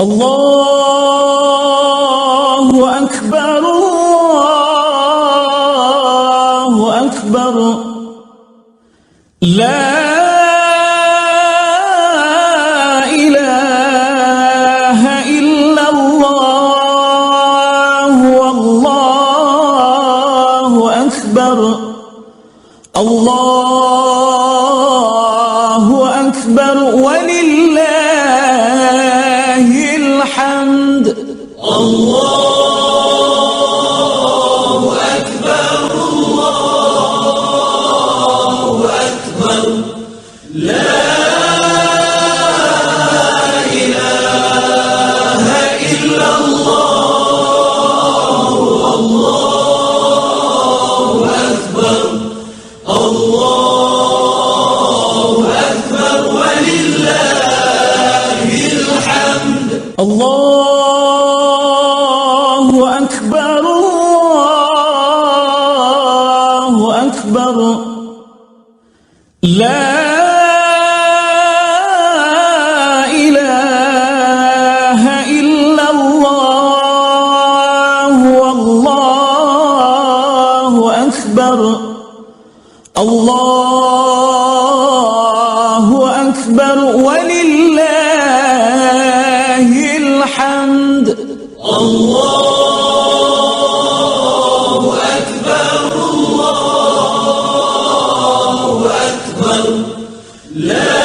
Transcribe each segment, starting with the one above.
الله أكبر الله أكبر لا إله إلا الله والله أكبر الله أكبر ولله الحمد الله أكبر الله أكبر لا إله إلا الله والله أكبر الله أكبر ولله الحمد الله أكبر الله أكبر لا إله إلا الله والله أكبر الله أكبر ولله الحمد الله أكبر الله أكبر لا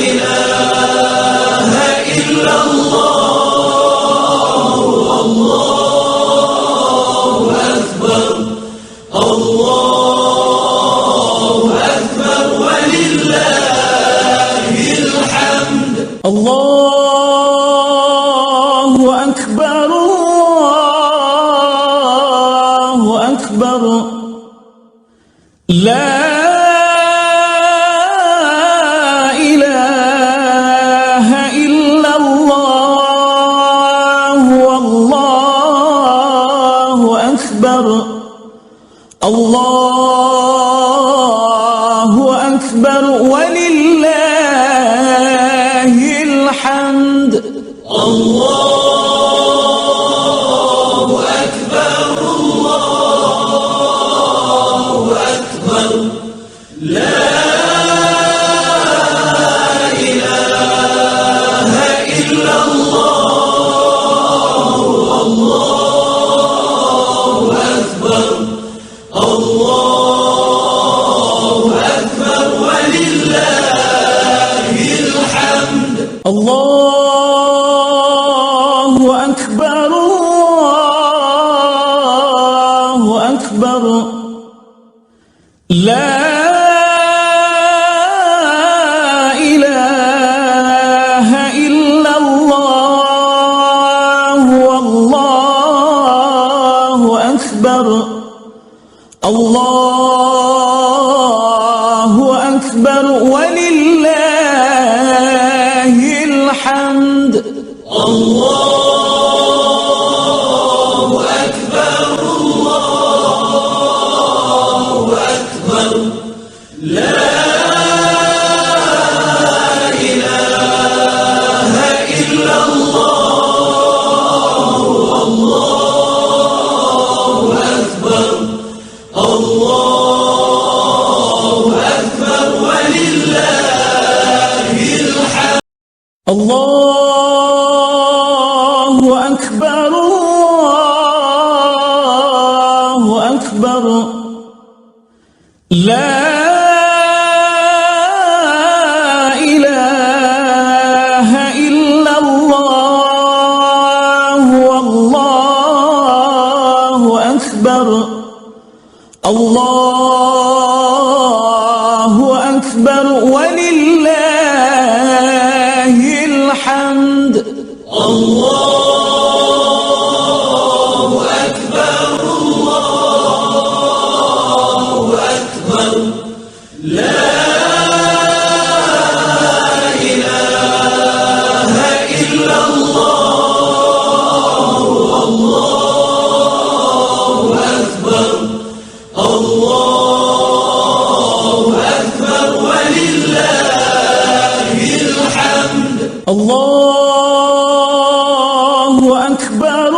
إله إلا الله والله أكبر الله أكبر ولله الحمد الله أكبر الله أكبر لا إله إلا الله والله أكبر الله أكبر ولله الحمد الله أكبر الله أكبر لا إله إلا الله والله أكبر الله أكبر ولله الحمد الله أكبر الله أكبر لا إله إلا الله والله أكبر الله أكبر ولله الحمد الله أكبر الله أكبر لا إله إلا الله والله أكبر الله أكبر ولله الحمد الله أكبر الله أكبر لا إله إلا الله والله أكبر الله أكبر ولله الحمد الله أكبر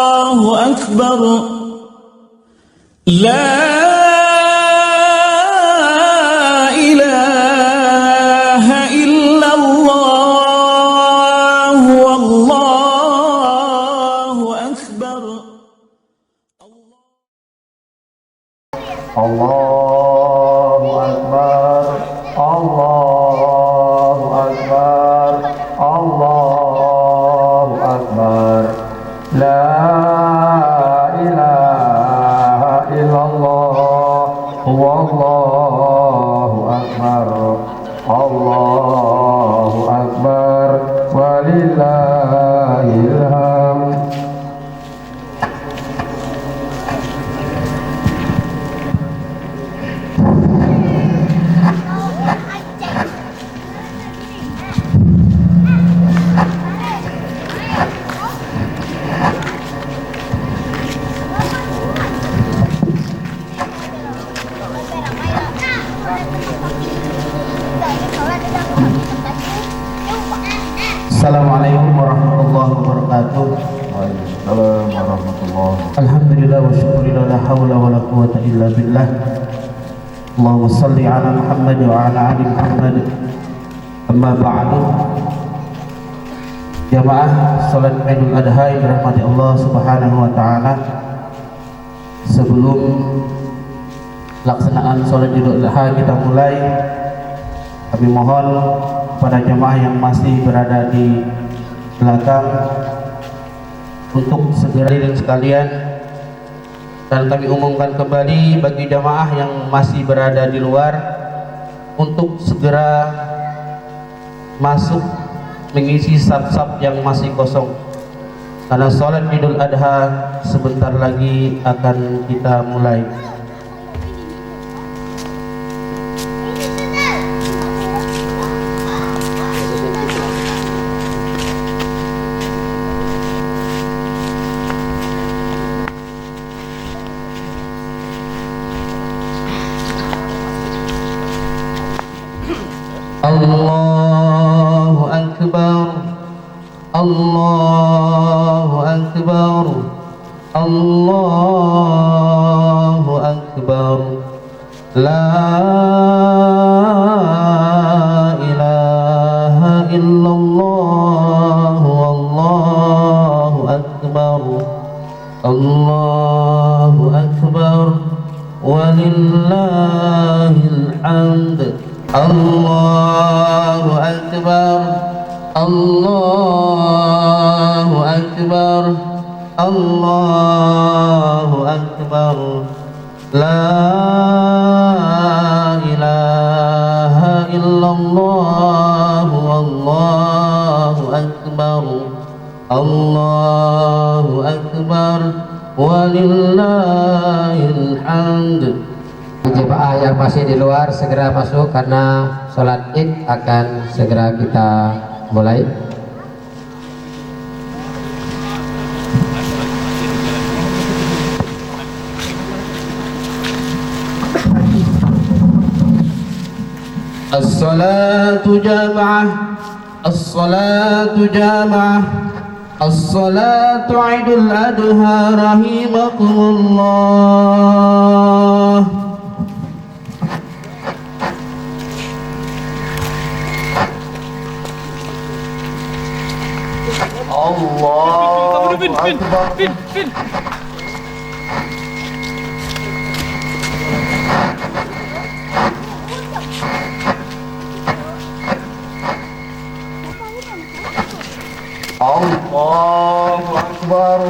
الله أكبر لا إله إلا الله والله أكبر Allahu Akbar, Allahu Akbar, Allahu Akbar. La ilaha illallah, wallahu akbar, Allahu Akbar, walillahil hamd. Assalamualaikum warahmatullahi wabarakatuh. Waalaikumsalam warahmatullahi wabarakatuh. Alhamdulillah wa syukurillah, la hawla wa la quwwata illa billah. Allahumma salli ala Muhammad wa ala ali Muhammad. Amma ba'du. Jamaah salat Idul Adha yang dirahmati Allah Subhanahu wa taala. Sebelum pelaksanaan salat Idul Adha kita mulai, kami mohon pada jemaah yang masih berada di belakang untuk segera hadirin sekalian, dan kami umumkan kembali bagi jemaah yang masih berada di luar untuk segera masuk mengisi saf-saf yang masih kosong, karena sholat Idul Adha sebentar lagi akan kita mulai. Allahu Akbar, Allahu Akbar, Allahu Akbar. La ilaha illallah, wallahu akbar, Allahu Akbar, walillahil hamd. Allahu Akbar, Allahu Akbar, Allahu Akbar. La ilaha illallah, wallahu akbar, Allahu Akbar, walillahil hamd. Jemaah yang masih di luar segera masuk karena sholat id akan segera kita mulai. As-salatu jama'ah, as-salatu jama'ah, as-salatu Idul Adha rahimakumullah. Allahu Akbar.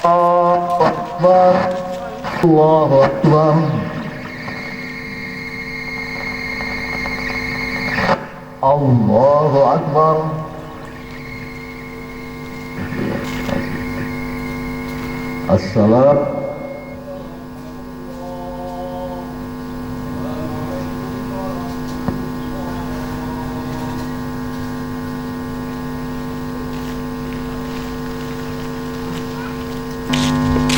Allahu Akbar. Allahu Akbar. Allahu Akbar. Allahu Akbar. As-salat.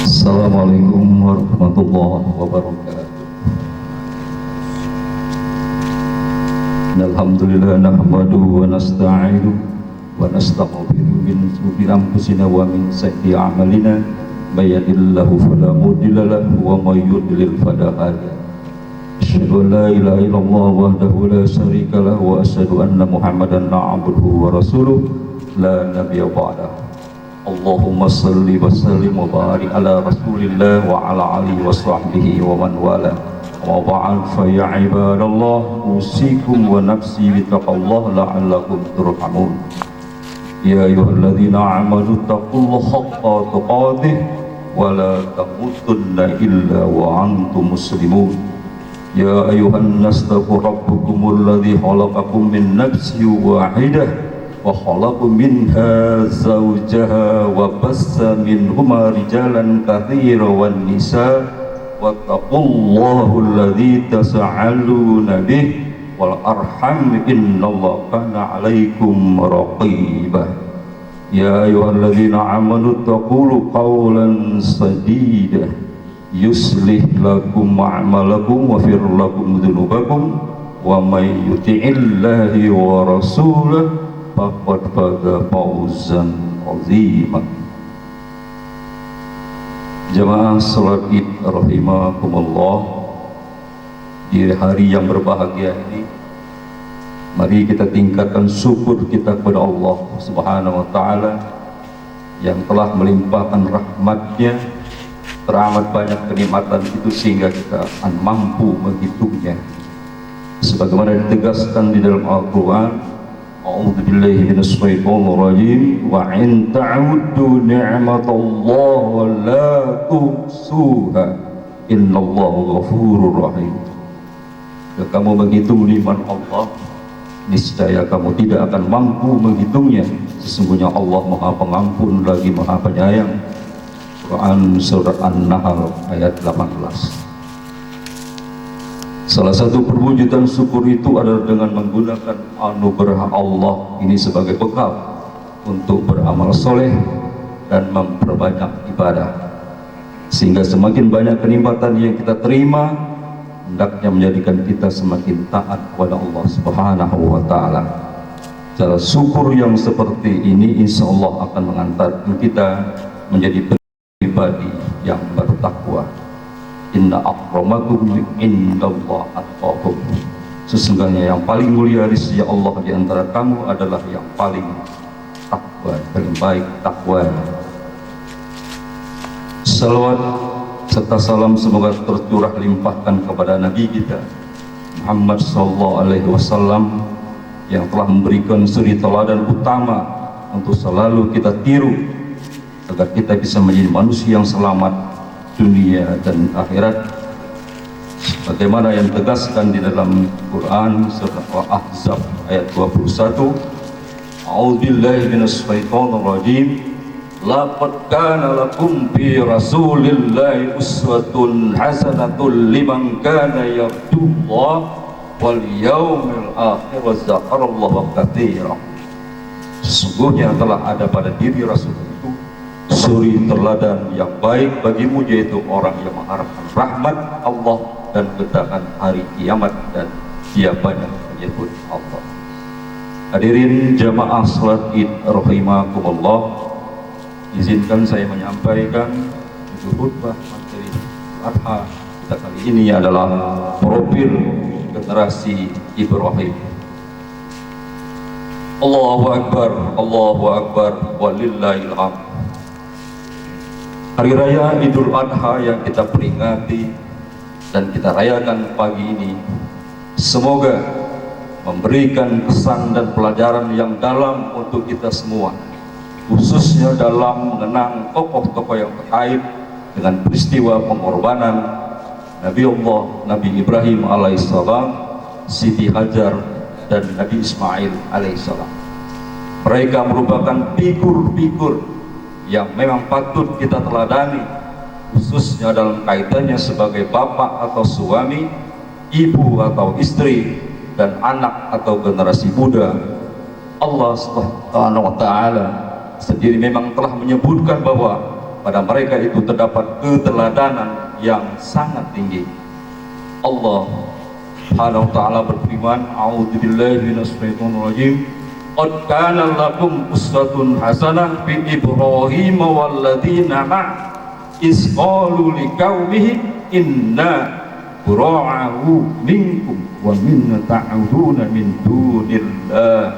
Assalamualaikum warahmatullahi wabarakatuh. Alhamdulillah nahmaduhu wa nasta'inuhu wa nastaghfiruhu min shururi anfusina wa min sayyiati a'malina may yahdihillahu fala mudilla lahu wa may yudlil fala hadiya lahu. Asyhadu an la ilaha illallah wahdahu la syarika lahu wa asyhadu anna Muhammadan abduhu wa rasuluh la nabiyya ba'dahu. Allahumma salli wa sallim wa barik ala rasulillah wa ala alihi wa sahbihi wa man wala wa ba'd fa ya ibadallah usikum wa nafsi bi taqwallah la'allakum turhamun. Ya ayyuhalladzina amanu taqullaha haqqa tuqatih wa la tamutunna illa wa antum muslimun. Ya ayyuhan nas taqu rabbukumul ladzi khalaqakum min nafsin wahidah wa khalaqa minha zawjaha wa bassa minhuma rijalan katsiran wan nisaa wattaqullaha alladzi tasaaluna bih wal arham innallaha kana 'alaikum raqibah. Ya ayyuhalladzina amanu taqulu qawlan sadida yuslih lakum a'malakum wa yaghfir lakum dzunubakum wa may yuti'illahi wa rasulahu faqad faza fawzan 'azima. Jamaah salat Id rahimakumullah, di hari yang berbahagia ini mari kita tingkatkan syukur kita kepada Allah Subhanahu wa taala yang telah melimpahkan rahmat-Nya, teramat banyak kenikmatan itu sehingga kita mampu menghitungnya. Sebagaimana ditegaskan di dalam Al-Qur'an, A'udzu billahi minasy syaithanir rajim wa in ta'uddu ni'matallahi la tuhsuha innallaha ghafurur rahim. Jika kamu menghitung nikmat Allah, niscaya kamu tidak akan mampu menghitungnya. Sesungguhnya Allah Maha Pengampun lagi Maha Penyayang. Quran Surat An-Nahl ayat 18. Salah satu perwujudan syukur itu adalah dengan menggunakan anugerah Allah ini sebagai bekal untuk beramal soleh dan memperbanyak ibadah, sehingga semakin banyak kenikmatan yang kita terima hendaknya menjadikan kita semakin taat kepada Allah Subhanahu wa taala. Cara syukur yang seperti ini insya Allah akan mengantarkan kita menjadi pribadi yang bertakwa. Inna akramakum indallahi atqakum. Sesungguhnya yang paling mulia di sisi Allah di antara kamu adalah yang paling takwa, paling baik takwa. Salawat serta salam semoga tercurah limpahkan kepada Nabi kita Muhammad sallallahu alaihi wasallam yang telah memberikan suri teladan utama untuk selalu kita tiru agar kita bisa menjadi manusia yang selamat dunia dan akhirat, bagaimana yang tegaskan di dalam Quran surah Al-Ahzab ayat 21. A'udzubillahi minasyaitonir rajim. Laqad kana lakum fi rasulillahi uswatun hasanatun liman kana yarjullaha wal yawmil akhir wa dzakarallaha katsiran. Sesungguhnya telah ada pada diri Rasul itu suri teladan yang baik bagimu, yaitu orang yang mengharapkan rahmat Allah dan kedatangan hari kiamat dan dia banyak menyebut Allah. Hadirin jamaah salat Id rahimakumullah, izinkan saya menyampaikan khutbah materi Adha kita kali ini adalah profil generasi Ibrahim. Allahu Akbar walillahil hamd. Hari Raya Idul Adha yang kita peringati dan kita rayakan pagi ini semoga memberikan kesan dan pelajaran yang dalam untuk kita semua, khususnya dalam mengenang tokoh-tokoh yang terkait dengan peristiwa pengorbanan Nabi Ibrahim alaihissalam, Siti Hajar dan Nabi Ismail alaihissalam. Mereka merupakan figur-figur yang memang patut kita teladani, khususnya dalam kaitannya sebagai bapak atau suami, ibu atau istri, dan anak atau generasi muda. Allah Subhanahu wa taala sendiri memang telah menyebutkan bahwa pada mereka itu terdapat keteladanan yang sangat tinggi. Allah Subhanahu wa ta'ala berfirman, a'udzubillahi minasyaitonir rajim, qad kana lakum uswatun hasanah fi Ibrahim walladzina ma'a iz qalu liqaumihim inna bura'u minkum wa minna ta'uduna min dunillah.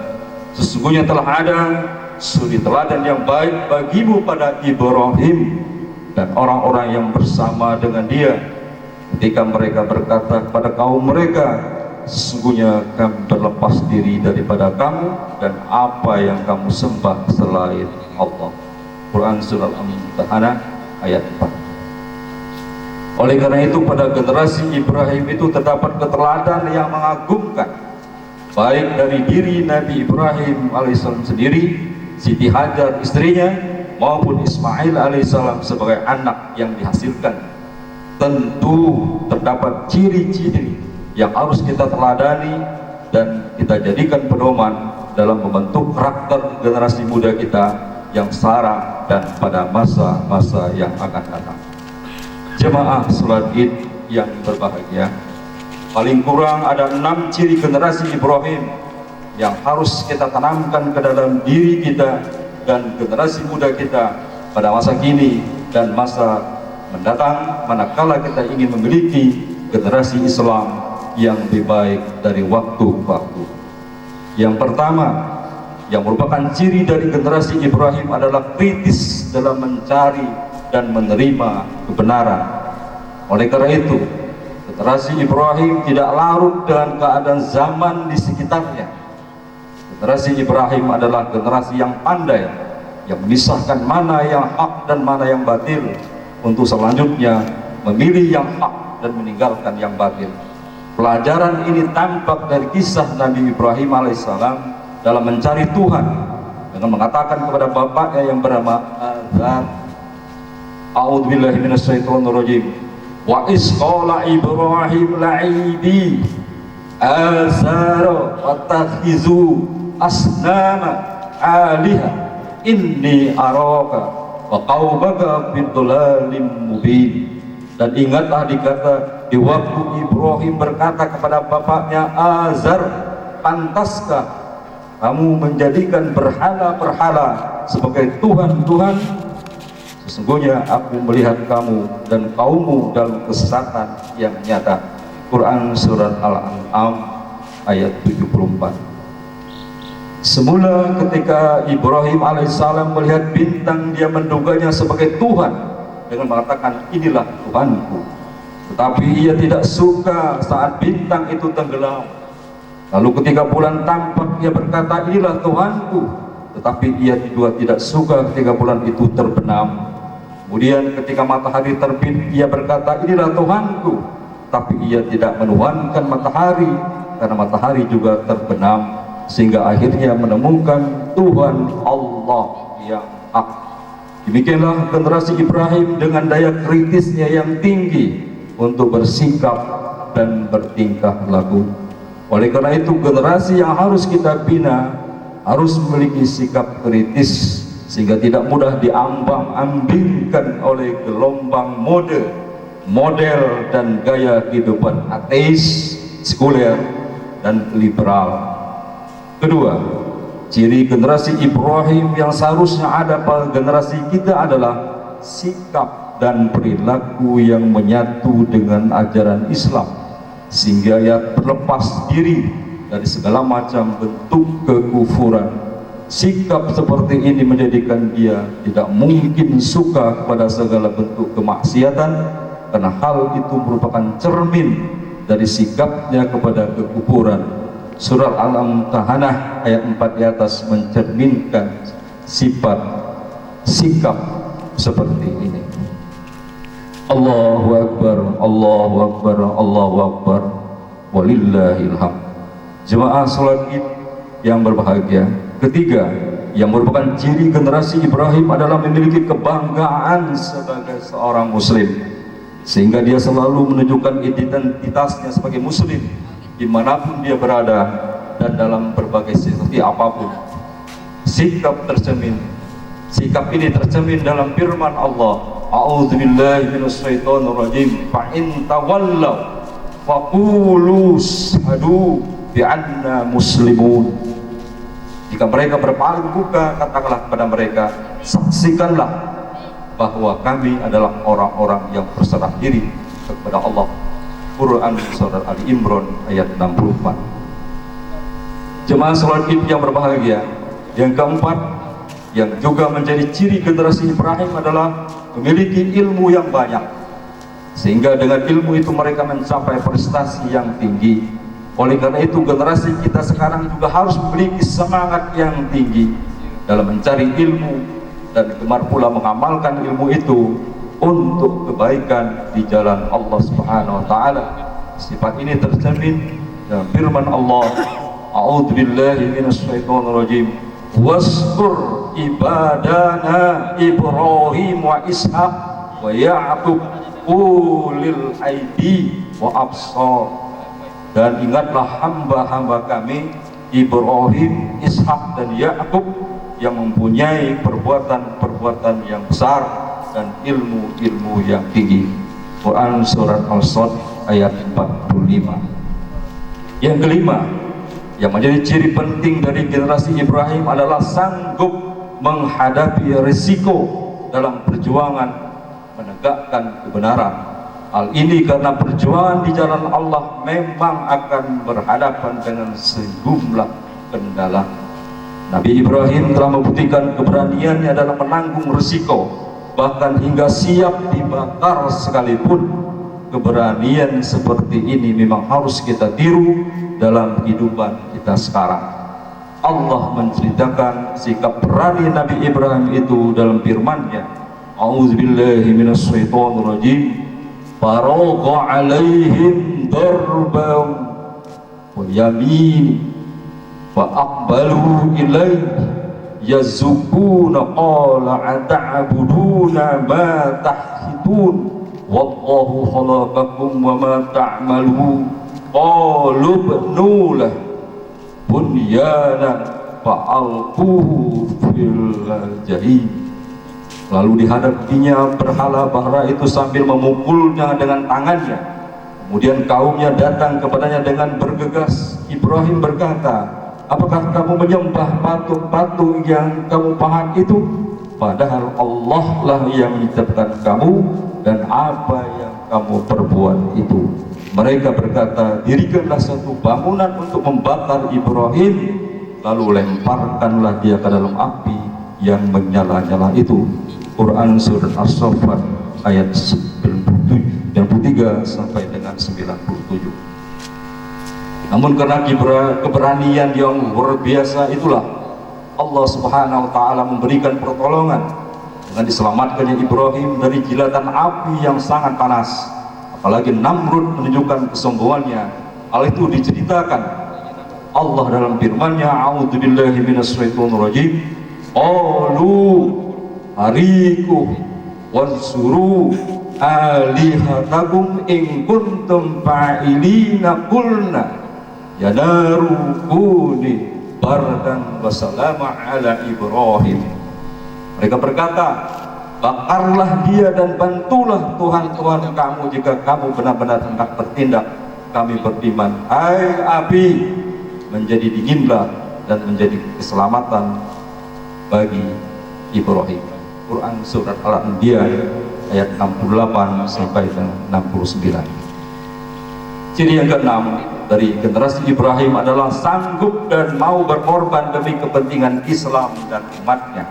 Sesungguhnya telah ada suri teladan yang baik bagimu pada Ibrahim dan orang-orang yang bersama dengan dia ketika mereka berkata kepada kaum mereka, sesungguhnya kami berlepas diri daripada kamu dan apa yang kamu sembah selain Allah. Quran Surah Al-Mumtahanah ayat 4. Oleh karena itu pada generasi Ibrahim itu terdapat keteladanan yang mengagumkan, baik dari diri Nabi Ibrahim alaihissalam sendiri, Siti Hajar istrinya, maupun Ismail alaihissalam sebagai anak yang dihasilkan. Tentu terdapat ciri-ciri yang harus kita teladani dan kita jadikan pedoman dalam membentuk karakter generasi muda kita yang setara dan pada masa-masa yang akan datang. Jemaah salat Id yang berbahagia, paling kurang ada 6 ciri generasi Ibrahim yang harus kita tanamkan ke dalam diri kita dan generasi muda kita pada masa kini dan masa mendatang, manakala kita ingin memiliki generasi Islam yang lebih baik dari waktu ke waktu. Yang pertama, yang merupakan ciri dari generasi Ibrahim adalah kritis dalam mencari dan menerima kebenaran. Oleh karena itu, generasi Ibrahim tidak larut dengan keadaan zaman di sekitarnya. Generasi Ibrahim adalah generasi yang pandai, yang memisahkan mana yang hak dan mana yang batil, untuk selanjutnya memilih yang hak dan meninggalkan yang batil. Pelajaran ini tampak dari kisah Nabi Ibrahim alaihissalam dalam mencari Tuhan dengan mengatakan kepada bapaknya yang bernama Azar, a'udzubillahi minasyaitonir rajim, wa is qala Ibrahim la'ibi Azar watakhizu asnama aliha inni araka wa qaumaka fi dhalalim mubin. Dan ingatlah dikata di waktu Ibrahim berkata kepada bapaknya Azar, pantaskah kamu menjadikan berhala-berhala sebagai Tuhan-Tuhan? Sesungguhnya aku melihat kamu dan kaummu dalam kesesatan yang nyata. Quran Surat Al-An'am ayat 74. Semula ketika Ibrahim alaihissalam melihat bintang, dia menduganya sebagai Tuhan dengan mengatakan inilah Tuhanku. Tetapi ia tidak suka saat bintang itu tenggelam. Lalu ketika bulan tampak, ia berkata inilah Tuhanku. Tetapi ia juga tidak suka ketika bulan itu terbenam. Kemudian ketika matahari terbit, ia berkata inilah Tuhanku. Tapi ia tidak menuhankan matahari karena matahari juga terbenam, sehingga akhirnya menemukan Tuhan Allah yang hak. Demikianlah generasi Ibrahim dengan daya kritisnya yang tinggi untuk bersikap dan bertingkah laku. Oleh karena itu generasi yang harus kita bina harus memiliki sikap kritis sehingga tidak mudah diambang-ambingkan oleh gelombang model dan gaya kehidupan ateis, sekuler dan liberal. Kedua, ciri generasi Ibrahim yang seharusnya ada pada generasi kita adalah sikap dan perilaku yang menyatu dengan ajaran Islam, sehingga ia berlepas diri dari segala macam bentuk kekufuran. Sikap seperti ini menjadikan dia tidak mungkin suka kepada segala bentuk kemaksiatan, karena hal itu merupakan cermin dari sikapnya kepada kekufuran. Surah Al-Mumtahanah ayat 4 di atas mencerminkan sikap seperti ini. Allahu Akbar, Allahu Akbar, Allahu Akbar, walillahil hamd. Jemaah salat Id yang berbahagia, ketiga yang merupakan ciri generasi Ibrahim adalah memiliki kebanggaan sebagai seorang muslim, sehingga dia selalu menunjukkan identitasnya sebagai muslim dimanapun dia berada dan dalam berbagai situasi apapun. Sikap ini tercermin dalam firman Allah, a'udzubillahi minasyaitonir rajim, fa in tawallaw faqulu ashhadu bi anna muslimun. Jika mereka berpaling muka, katakanlah kepada mereka, saksikanlah bahwa kami adalah orang-orang yang berserah diri kepada Allah. Quran Surat Ali Imran ayat 64. Jemaah salat Id yang berbahagia, yang keempat yang juga menjadi ciri generasi Ibrahim adalah memiliki ilmu yang banyak, sehingga dengan ilmu itu mereka mencapai prestasi yang tinggi. Oleh karena itu generasi kita sekarang juga harus memiliki semangat yang tinggi dalam mencari ilmu dan gemar pula mengamalkan ilmu itu untuk kebaikan di jalan Allah Subhanahu wa taala. Sifat ini tercermin dalam firman Allah, a'udzubillahi minasyaitonir rajim, waskur ibadana Ibrahim wa Ishaq wa Ya'qub ulil aidi wa absar. Dan ingatlah hamba-hamba kami Ibrahim, Ishak dan Ya'qub yang mempunyai perbuatan-perbuatan yang besar dan ilmu-ilmu yang tinggi. Quran Surat Al-Sad ayat 45. Yang kelima yang menjadi ciri penting dari generasi Ibrahim adalah sanggup menghadapi risiko dalam perjuangan menegakkan kebenaran. Hal ini karena perjuangan di jalan Allah memang akan berhadapan dengan sejumlah kendala. Nabi Ibrahim telah membuktikan keberaniannya dalam menanggung risiko, bahkan hingga siap dibakar sekalipun. Keberanian seperti ini memang harus kita tiru dalam kehidupan kita sekarang. Allah menceritakan sikap berani Nabi Ibrahim itu dalam firman-Nya, a'udzubillahi minasyaitonir rajim, faragha 'alaihim darban wa yamin fa aqbalu ilaihi yazukuna qala ata'buduna ma tahitun wallahu khalaqakum wa ma ta'malun qalu bnu lah bunyanan fa'alquhu fil jahim. Lalu dihadapinya berhala bara itu sambil memukulnya dengan tangannya. Kemudian kaumnya datang kepadanya dengan bergegas. Ibrahim berkata, apakah kamu menyembah patung-patung yang kamu pahat itu? Padahal Allah lah yang menciptakan kamu dan apa yang kamu perbuat itu. Mereka berkata, dirikanlah satu bangunan untuk membakar Ibrahim, lalu lemparkanlah dia ke dalam api yang menyala-nyala itu. Quran Surat As-Saffat ayat 93 sampai dengan 97. Namun karena keberanian yang luar biasa itulah Allah Subhanahu wa taala memberikan pertolongan dengan diselamatkannya Ibrahim dari jilatan api yang sangat panas. Apalagi Namrud menunjukkan kesombongannya. Hal itu diceritakan Allah dalam firman-Nya, a'udzubillahi minasyaitonir rajim, qalu hariku wansuru alihatakum in kuntum fa'ilina qulna ya naru kuni bardan wa salama ala Ibrahim. Mereka berkata, bakarlah dia dan bantulah Tuhan-Tuhan kamu jika kamu benar-benar hendak bertindak. Kami beriman, hai api, menjadi dinginlah dan menjadi keselamatan bagi Ibrahim. Quran Surat Al-Anbiya ayat 68 sampai 69. Ciri yang keenam dari generasi Ibrahim adalah sanggup dan mau berkorban demi kepentingan Islam dan umatnya.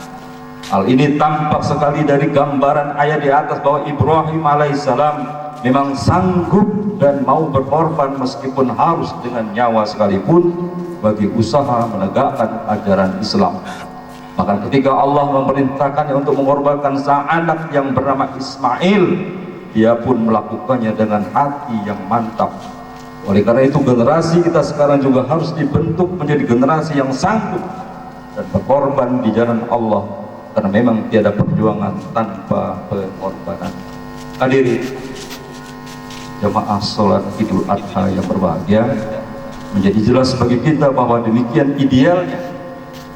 Hal ini tampak sekali dari gambaran ayat di atas bahwa Ibrahim alaihissalam memang sanggup dan mau berkorban meskipun harus dengan nyawa sekalipun bagi usaha menegakkan ajaran Islam. Bahkan ketika Allah memerintahkannya untuk mengorbankan sang anak yang bernama Ismail, dia pun melakukannya dengan hati yang mantap. Oleh karena itu generasi kita sekarang juga harus dibentuk menjadi generasi yang sanggup dan berkorban di jalan Allah, karena memang tiada perjuangan tanpa pengorbanan. Hadirin jamaah sholat Idul Adha yang berbahagia, menjadi jelas bagi kita bahwa demikian idealnya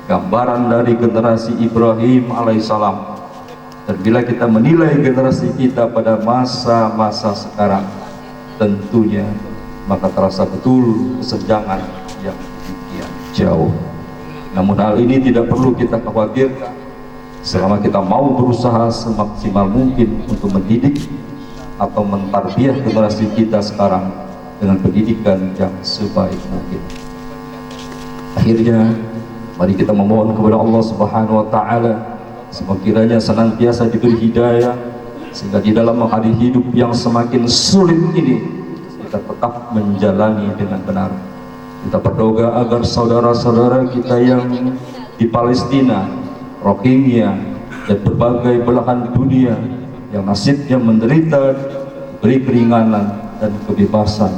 gambaran dari generasi Ibrahim alaihissalam Dan bila kita menilai generasi kita pada masa-masa sekarang, tentunya maka terasa betul kesenjangan yang demikian jauh. Namun hal ini tidak perlu kita khawatirkan selama kita mau berusaha semaksimal mungkin untuk mendidik atau mentarbiyah generasi kita sekarang dengan pendidikan yang sebaik mungkin. Akhirnya mari kita memohon kepada Allah Subhanahu wa taala semoga kiranya senantiasa diberi hidayah sehingga di dalam menghadapi hidup yang semakin sulit ini kita tetap menjalani dengan benar. Kita berdoa agar saudara-saudara kita yang di Palestina, Rohingya, dan berbagai belahan dunia yang nasibnya menderita diberi keringanan dan kebebasan.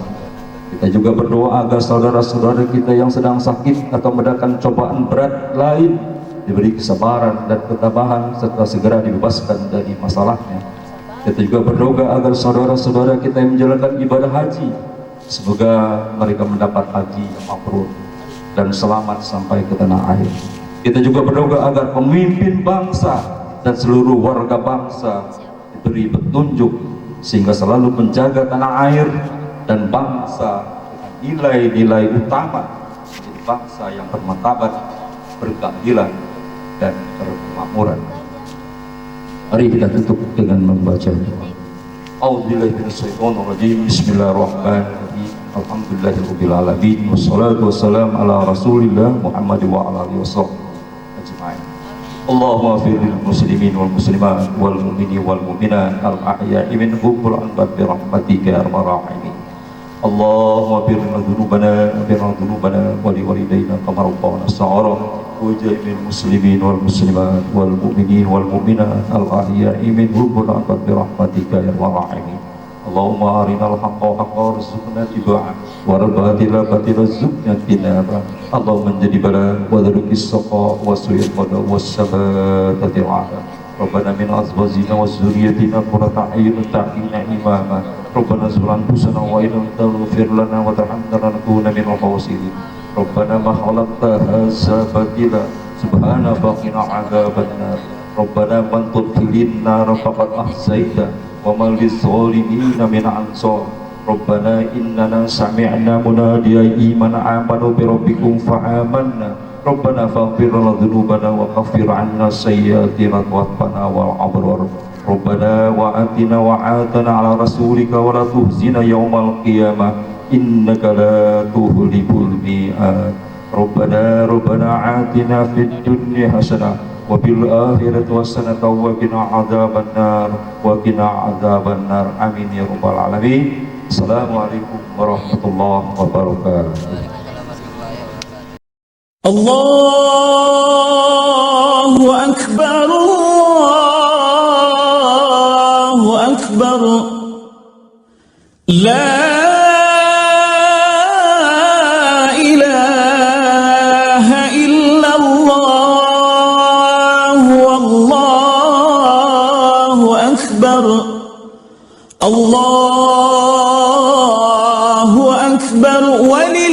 Kita juga berdoa agar saudara-saudara kita yang sedang sakit atau mendapatkan cobaan berat lain diberi kesabaran dan ketabahan serta segera dibebaskan dari masalahnya. Kita juga berdoa agar saudara-saudara kita yang menjalankan ibadah haji, semoga mereka mendapat haji yang mabrur dan selamat sampai ke tanah air. Kita juga berdoa agar pemimpin bangsa dan seluruh warga bangsa diberi petunjuk sehingga selalu menjaga tanah air dan bangsa dengan nilai-nilai utama menjadi bangsa yang bermartabat, berkeadilan dan berkemakmuran. Mari kita tutup dengan membaca doa. A'udzubillahi minasyaitonir rajim. Bismillahirrahmanirrahim. Alhamdulillahirabbil alamin wassalatu wassalamu ala Rasulillah Muhammad wa ala alihi wasallam ajma'in. Allahumma ighfir lil muslimin wal muslimat wal mu'minin wal mu'minat al ahya'i minhum wal amwat bi rahmatika ya arhamar rahimin. Allahumma ighfir lana dhunubana wa li walidayna kama rabbana saghira وجميع المسلمين والمسلمات والمؤمنين والمؤمنات الأحياء منهم والأموات برحمتك يا أرحم الراحمين. اللهم أرنا الحق حقا وارزقنا اتباعه والباطل باطلا وارزقنا اجتنابه. اللهم انجنبنا وذرك السقاء وسوء القضاء والسباتة العافية. ربنا من أزواجنا وذريتنا قرة أعين واجعلنا إماما. ربنا ظلمنا أنفسنا وإن لم تغفر لنا وترحمنا لنكون من الخاسرين. ربنا ما خلقت هذا باطلا سبحانك فقنا عذاب النار. ربنا من تدخل النار فقد أخزيته وما للظالمين من أنصار. ربنا إننا سمعنا مناديا إيمانا آمنوا بربكم فآمنا. ربنا فاغفر لنا ذنوبنا وكفر عنا سيئاتنا وتوفنا والأبرار. ربنا وآتنا وعاتنا على رسولك ولا تخزنا يوم القيامة إنك لا تخلف الميعاد. ربنا آتنا في الدنيا حسنة وفي الآخرة حسنة وقنا عذاب النار آمين يا رب العالمين. السلام عليكم ورحمة الله وبركاته. الله أكبر الله أكبر لا إله إلا الله والله أكبر الله أكبر ولله